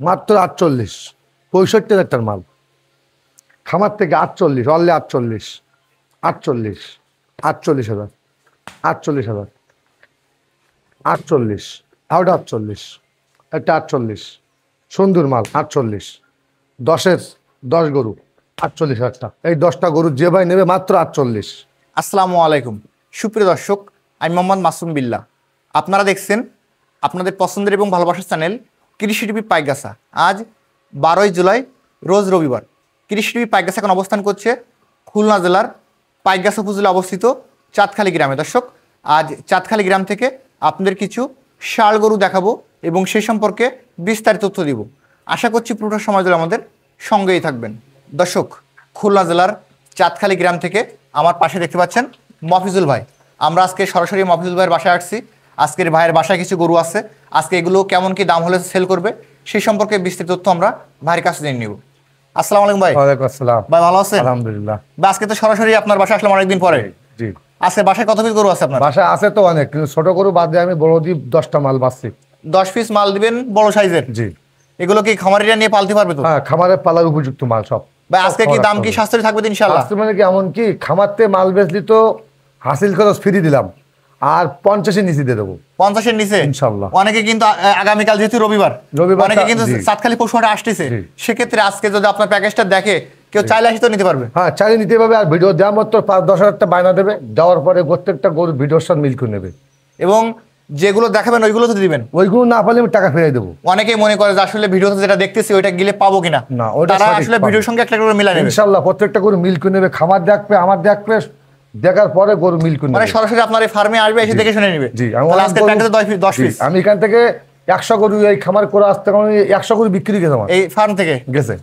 মাত্র 48, 65,000 মাল। খামার থেকে 48, অনলি 48, 48, 48,000, 48,000, 48, আউটা 48, একটা 48, সুন্দর মাল 48, 10 গরু 48,000 টাকা। এই 10টা গরু যে ভাই নেবে মাত্র 48। আসসালামু আলাইকুম সুপ্রিয় দর্শক, আমি মোহাম্মদ মাসুম বিল্লাহ। আপনারা দেখছেন আপনাদের পছন্দের এবং ভালোবাসার চ্যানেল কৃষি টিভি পাইকগাছা। আজ 12ই জুলাই, রোজ রবিবার। কৃষি টিভি পাইকগাছা এখন অবস্থান করছে খুলনা জেলার পাইকগাছা উপজেলা অবস্থিত চাঁদখালি গ্রামে। দর্শক, আজ চাঁদখালি গ্রাম থেকে আপনাদের কিছু ষাঁড় গরু দেখাবো এবং সেই সম্পর্কে বিস্তারিত তথ্য দিব। আশা করছি পুরোটা সময় ধরে আমাদের সঙ্গেই থাকবেন। দর্শক, খুলনা জেলার চাঁদখালি গ্রাম থেকে আমার পাশে দেখতে পাচ্ছেন মফিজুল ভাই। আমরা আজকে সরাসরি মফিজুল ভাইয়ের বাসায় আসছি। আজকের ভাইয়ের বাসায় কিছু গরু আছে, আজকে এগুলো কেমন কি দাম হলে সেল করবে সেই সম্পর্কে বিস্তারিত তথ্য আমরা ভাইয়ের কাছে জেনে নিব। আসসালামু আলাইকুম ভাই। ওয়ালাইকুম আসসালাম ভাই, ভালো আছেন? আলহামদুলিল্লাহ। ভাই, আজকে তো সরাসরি আপনার বাসায় আসলাম অনেকদিন পরে। জি। আজকে বাসায় কত পিস গরু আছে আপনার? বাসায় আছে তো অনেক, কিন্তু ছোট গরু বাদ দিয়ে আমি বড় দিয়ে 10টা মাল বাঁচছি। 10 পিস মাল দিবেন বড় সাইজের? জি। এগুলো কি খামারিরা নিয়ে পালতে পারবে তো? হ্যাঁ, খামারে পালার উপযুক্ত মাল সব। ভাই, আজকে কি দাম কি সাশ্রয়ী থাকবে ইনশাআল্লাহ? আজকে মানে কি এমন কি খামারতে মাল বেচলি তো হাসিল খরচ ফ্রি দিলাম, আর 50-এর নিচে দিয়ে দেবো। 50-এর নিচে ইনশাআল্লাহ। অনেকে কিন্তু আগামীকাল যেহেতু রবিবার অনেকে কিন্তু চাঁদখালি পশুহাটে আসতেছে, সেক্ষেত্রে আজকে যদি আপনার প্যাকেজটা দেখে কেউ চাইলে আসি তো নিতে পারবে। হ্যাঁ, চাইলে নিতে পারবে। আর ভিডিও দেওয়া মাত্র 5-10 হাজার টাকা বায়না দেবে, দেওয়ার পরে প্রত্যেকটা গরু ভিডিওর সাথে মিল করে নেবে। এবং যেগুলো দেখাবেন ওইগুলো তো দিবেন? ওইগুলো না পারলে আমি টাকা ফেরাই দেবো। অনেকেই মনে করে যে আসলে ভিডিওতে যেটা দেখতেছি ওইটা গিলে পাবো কিনা, না, ওটা তারা আসলে ভিডিওর সঙ্গে একটা করে মিলাই নেবে ইনশাআল্লাহ। প্রত্যেকটা গরু মিল করে নেবে, খামার দেখবে, আমার দেখবে, দেখার পরে গরু মিল করে মানে নেবে। সরাসরি আপনার এই ফার্মে আসবে, এসে দেখে শুনে নেবে। জি। তাহলে আজকে প্যাকেজে 10 পিস। আমি এখান থেকে 100 গরু এই খামার করে আসতে 100 গরু বিক্রি গেছে আমার এই ফার্ম থেকে গেছে।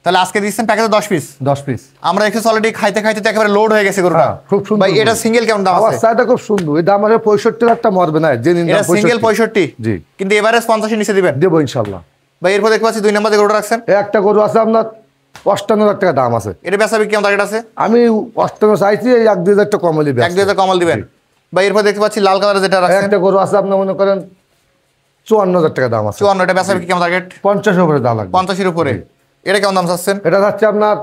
তাহলে আজকে দিচ্ছেন প্যাকেজে 10 পিস। 10 পিস আমরা দেখছি অলরেডি খাইতে খাইতে তো একেবারে লোড হয়ে গেছে গরুটা। খুব সুন্দর ভাই, এটা সিঙ্গেল কেমন দাম আছে? অবস্থাটা খুব সুন্দর। এই দাম আছে 65,000 মরবে না, জেনে নিন। এটা সিঙ্গেল 65। জি। কিন্তু এভারেজ 50 এর নিচে দিবেন? দেবো ইনশাআল্লাহ। ভাই, এরপর দেখতে পাচ্ছি 2 নম্বরে গরুটা রাখছেন। একটা গরু আছে আপনার 58,000 টাকা দাম আছে। এটা বেচা বিক্রি কেমন টার্গেট আছে? আমি 58 চাইছি, 1-2 হাজার টাকা কমলে 1-2 হাজার কমাল দিবেন। ভাই, এরপর দেখতে পাচ্ছি লাল কালার যেটা রাখছেন। একটা গরু আছে আপনার মনে করেন 54,000 টাকা দাম আছে। 54। এটা বেচা বিক্রি কেমন টার্গেট? 50-এর উপরে দাম লাগবে। 50-এর উপরে। এটা কেমন দাম চাচ্ছেন? এটা যাচ্ছে আপনার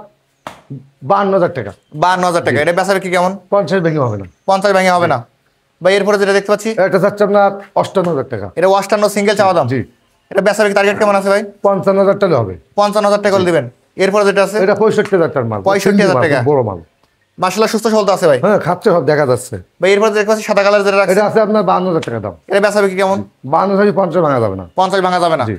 52,000 টাকা। 52,000 টাকা। এটা বেচা বিক্রি কেমন? 50 ভেঙে হবে না। 50 ভেঙে হবে না। ভাই, এরপরে যেটা দেখতে পাচ্ছি এটা যাচ্ছে আপনার 58,000 টাকা। এটা ওয়াস্টার্ন সিঙ্গেল চাওয়া দাম। জি। এটা বেচা বিক্রি টার্গেট কেমন আছে ভাই? 55,000 টাকা হবে। 55,000 টাকা করে দিবেন। এরপরে যেটা আছে এটা 65,000 টাকার মাল। 65,000 টাকা। বড় মাল। মাশাআল্লাহ, সুস্থ সবল তো আছে ভাই। হ্যাঁ, খাচ্ছে সব দেখা যাচ্ছে। ভাই, এরপরে দেখতে পাচ্ছি সাদা কালার যেটা রাখছেন। এটা আছে আপনার 52,000 টাকা দাম। এটা বেচা বিক্রি কেমন? 52 50 ভাঙা যাবে না। 50 ভাঙা যাবে না। জি।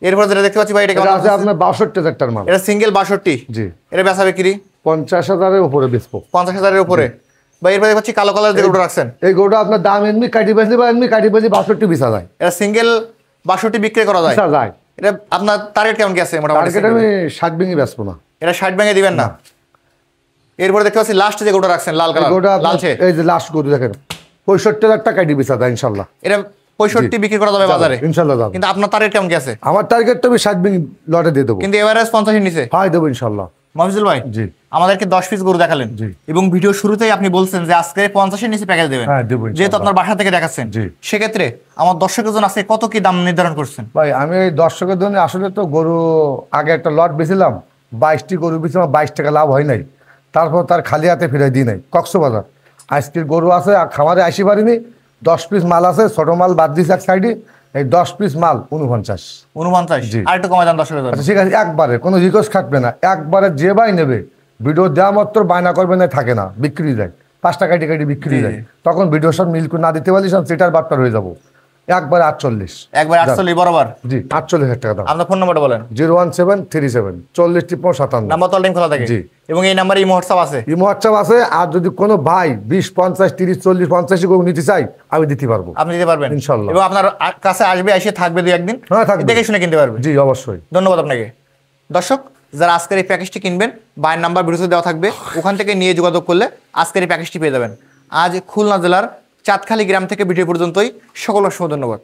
এরপরে যেটা দেখতে পাচ্ছি ভাই, এটা কেমন এটা আছে আপনার 62,000 টাকার মাল। এটা সিঙ্গেল 62। জি। এটা বেচা বিক্রি 50,000-এর উপরে বেচবো। 50,000-এর উপরে। ভাই, এরপরে দেখতে পাচ্ছি কালো কালার যে গরুটা রাখছেন। এই গরুটা আপনার দাম এমনি কাটি বেচলি বা এমনি কাটি বেচলি 62 বেচা যায়। এটা সিঙ্গেল 62 বিক্রি করা যায়। বেচা যায়। এটা আপনার টার্গেট কেমন কি আছে মোটামুটি? টার্গেট আমি 60 ভেঙে বেচবো না। এটা 60 ভেঙে দিবেন না? এরপরে দেখতে পাচ্ছি লাস্ট যে গরুটা রাখছেন লাল কালার। গরুটা লালচে। এই যে লাস্ট গরু দেখেন 65,000 টাকা কাটি বেচা যায় ইনশাআল্লাহ। এটা 65 বিক্রি করা যাবে বাজারে ইনশাআল্লাহ যাবে। কিন্তু আপনার টার্গেট কেমন কি আছে? আমার টার্গেট তো আমি 60 ভেঙে লটে দিয়ে দেবো। কিন্তু এভারেজ 50-এর নিচে হয় দেবো ইনশাআল্লাহ। মফিজুল ভাই, জি। আমাদেরকে 10 পিস গরু দেখালেন। জি। এবং ভিডিও শুরুতেই আপনি বলছেন যে আজকে 50-এর নিচে প্যাকেজ দেবেন। হ্যাঁ, দেবো ইনশাআল্লাহ। যেহেতু আপনার বাসা থেকে দেখাচ্ছেন, জি। সেক্ষেত্রে আমার দর্শকের জন্য আজকে কত কি দাম নির্ধারণ করছেন? ভাই, আমি এই দর্শকের জন্য আসলে তো গরু আগে একটা লট বেছিলাম, 22টি গরু বেছিলাম, 22 টাকা লাভ হয় নাই। তারপর তার খালি হাতে ফিরাই দিই নাই কক্সবাজার। আজকের গরু আছে আর খামারে আসি পারিনি। 10 পিস মাল আছে, ছোট মাল বাদ দিয়েছে এক সাইডে। এই 10 পিস মাল 49। 49? জি। আর একটু কমাই দেন দর্শকের জন্য। আচ্ছা ঠিক আছে, একবারে কোনো রিকোয়েস্ট খাটবে না, একবারে যে ভাই নেবে ভিডিও দেওয়া মাত্র বায়না করবে না, থাকে না, বিক্রি যায় 5 টাকা কাটি বিক্রি যায়। তখন ভিডিও সব মিল করে না দিতে পারলে সেটার বাট্টার হয়ে যাবো। একবারে 48। একবার 48 বরাবর? জি, 48,000 টাকা দাম। আপনার ফোন নাম্বারটা বলেন। 01737 405357। নাম্বার তো টাইম খোলা থাকে? জি। এবং এই নাম্বারে ইমো হোয়াটসঅ্যাপ আছে? ইমো হোয়াটসঅ্যাপ আছে। আর যদি কোনো ভাই 20 50 30 40 50 গরু নিতে চাই আমি দিতে পারবো। আপনি দিতে পারবেন ইনশাআল্লাহ। এবং আপনার কাছে আসবে, এসে থাকবে 2 একদিন, হ্যাঁ, থাকবে। দেখে শুনে কিনতে পারবে। জি, অবশ্যই। ধন্যবাদ আপনাকে। দর্শক, যারা আজকের এই প্যাকেজটি কিনবেন, ভাইয়ের নাম্বার ভিডিওতে দেওয়া থাকবে, ওখান থেকে নিয়ে যোগাযোগ করলে আজকের এই প্যাকেজটি পেয়ে যাবেন। আজ খুলনা জেলার চাঁদখালি গ্রাম থেকে ভিডিও পর্যন্তই। সকল অসংখ্য ধন্যবাদ।